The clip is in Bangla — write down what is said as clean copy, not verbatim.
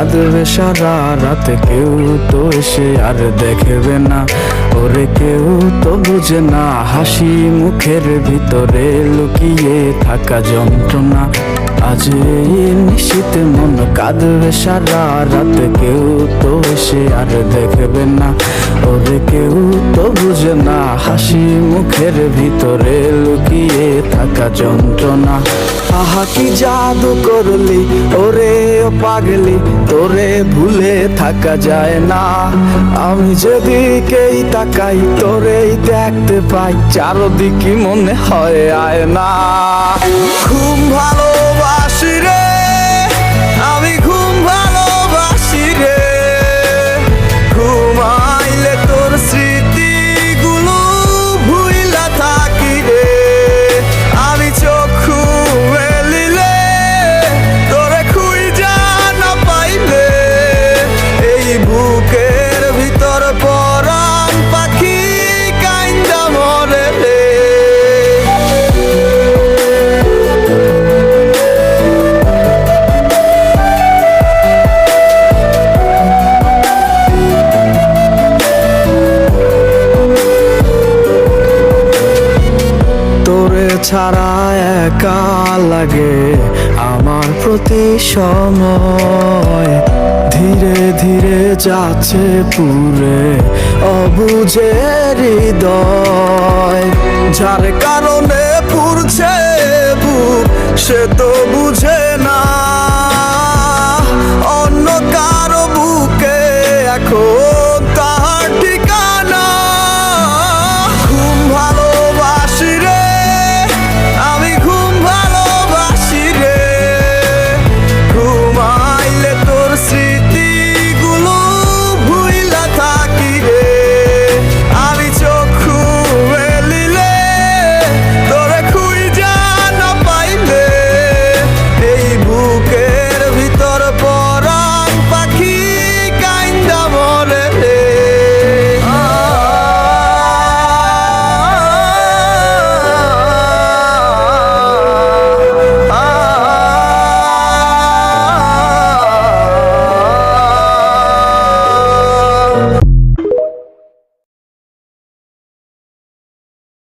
কাঁদবে সারা রাত, কেউ তো এসে আর দেখবে না। ওরে কেউ তো বুঝে না হাসি মুখের ভিতরে লুকিয়ে থাকা যন্ত্রণা। আজ এই নিশীথে মন কাঁদবে সারা রাত, কেউ তো এসে আর দেখবে না। ওরে কেউ তো বুঝে না হাসি মুখের ভিতরে লুকিয়ে থাকা যন্ত্রণা। আহা কি জাদু করলি ওরে ও পাগলি, তোরে ভুলে থাকা যায় না। আমি যেদিকেই তাকাই তোরেই দেখতে পাই, চারদিকে মনে হয় আয়না। ঘুম ভালোবাসি রে আমি, ঘুম ভালোবাসি রে। ঘুমাইলে তোর স্মৃতিগুলো ভুইলা থাকি রে। আমি চক্ষু মেলিলে তোরে খুঁজা না পাইলে, এই বুকের ভিতর পরাণ পাখি কাইন্দা মরে রে। তোরে ছাড়া একা লাগে আমার প্রতি সময়, ধীরে ধীরে যাচ্ছে পুরে অবুঝে হৃদয়। যার কারণে পুরছে বুক সে তো বুঝে না, অন্য কারো বুকে এখন